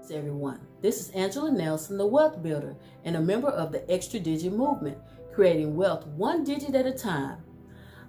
Everyone, this is Angela Nelson, the Wealth Builder, and a member of the Extra Digit Movement, creating wealth one digit at a time.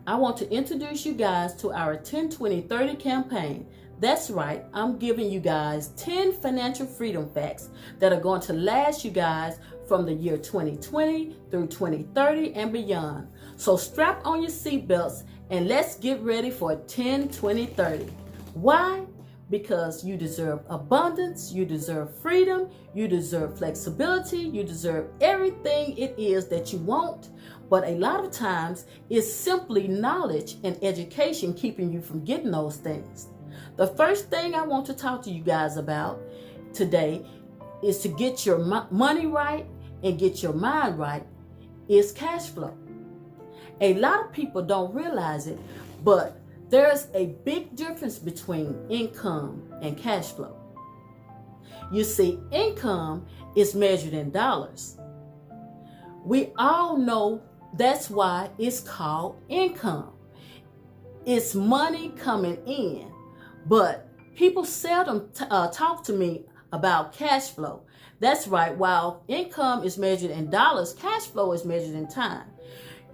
I want to introduce you guys to our 10-20-30 campaign. That's right, I'm giving you guys 10 financial freedom facts that are going to last you guys from the year 2020 through 2030 and beyond. So strap on your seatbelts and let's get ready for 10-20-30. Why? Because you deserve abundance, you deserve freedom, you deserve flexibility, you deserve everything it is that you want. But a lot of times it's simply knowledge and education keeping you from getting those things. The first thing I want to talk to you guys about today is to get your money right and get your mind right is cash flow. A lot of people don't realize it, but there's a big difference between income and cash flow. You see, income is measured in dollars. We all know that's why it's called income. It's money coming in, but people seldom talk to me about cash flow. That's right, while income is measured in dollars, cash flow is measured in time.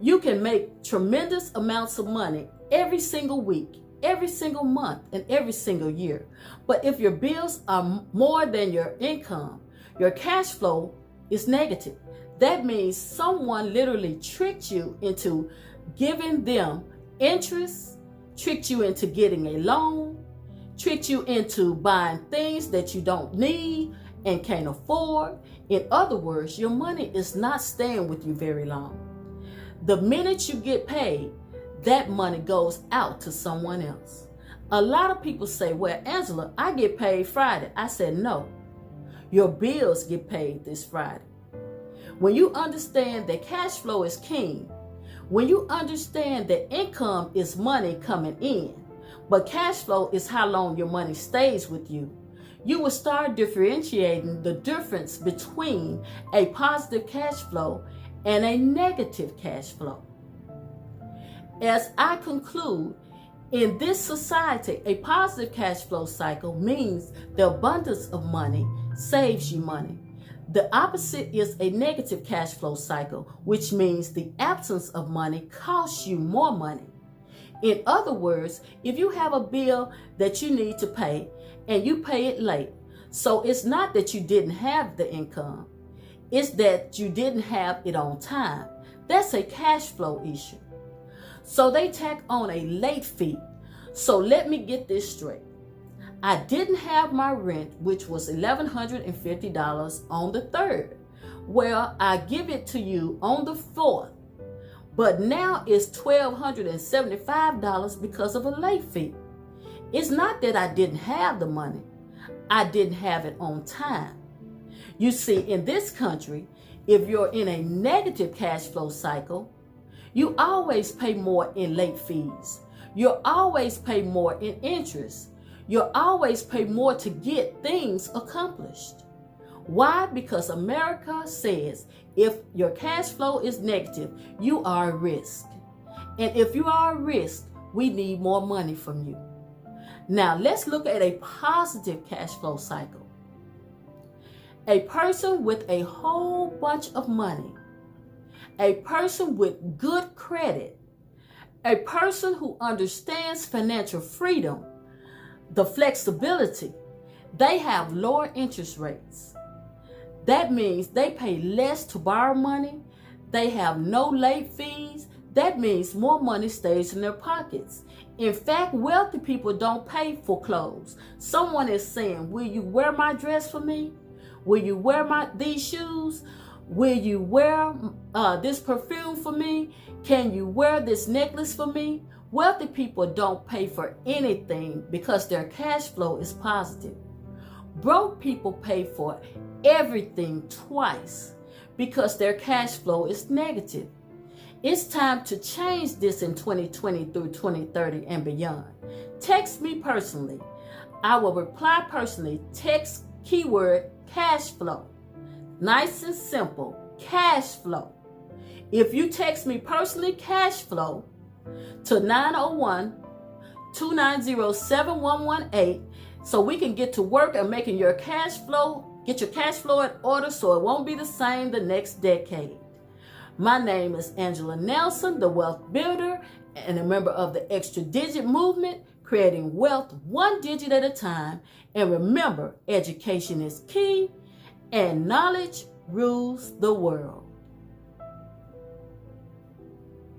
You can make tremendous amounts of money every single week, every single month, and every single year. But if your bills are more than your income, your cash flow is negative. That means someone literally tricked you into giving them interest, tricked you into getting a loan, tricked you into buying things that you don't need and can't afford. In other words, your money is not staying with you very long. The minute you get paid, that money goes out to someone else. A lot of people say, well, Angela, I get paid Friday. I said, no, your bills get paid this Friday. When you understand that cash flow is king, when you understand that income is money coming in, but cash flow is how long your money stays with you, you will start differentiating the difference between a positive cash flow and a negative cash flow. As I conclude, in this society, a positive cash flow cycle means the abundance of money saves you money. The opposite is a negative cash flow cycle, which means the absence of money costs you more money. In other words, if you have a bill that you need to pay and you pay it late, so it's not that you didn't have the income, it's that you didn't have it on time. That's a cash flow issue. So they tack on a late fee. So let me get this straight. I didn't have my rent, which was $1,150 on the 3rd. Well, I give it to you on the 4th. But now it's $1,275 because of a late fee. It's not that I didn't have the money. I didn't have it on time. You see, in this country, if you're in a negative cash flow cycle, you always pay more in late fees. You'll always pay more in interest. You'll always pay more to get things accomplished. Why? Because America says if your cash flow is negative, you are a risk. And if you are a risk, we need more money from you. Now, let's look at a positive cash flow cycle. A person with a whole bunch of money, a person with good credit, a person who understands financial freedom, the flexibility, they have lower interest rates. That means they pay less to borrow money. They have no late fees. That means more money stays in their pockets. In fact, wealthy people don't pay for clothes. Someone is saying, will you wear my dress for me? Will you wear these shoes? Will you wear this perfume for me? Can you wear this necklace for me? Wealthy people don't pay for anything because their cash flow is positive. Broke people pay for everything twice because their cash flow is negative. It's time to change this in 2020 through 2030 and beyond. Text me personally. I will reply personally. Text keyword cash flow. Nice and simple, cash flow. If you text me personally, cash flow, to 901-290-7118, so we can get to work on making your cash flow, get your cash flow in order so it won't be the same the next decade. My name is Angela Nelson, the Wealth Builder, and a member of the Extra Digit Movement, creating wealth one digit at a time. And remember, education is key, and knowledge rules the world.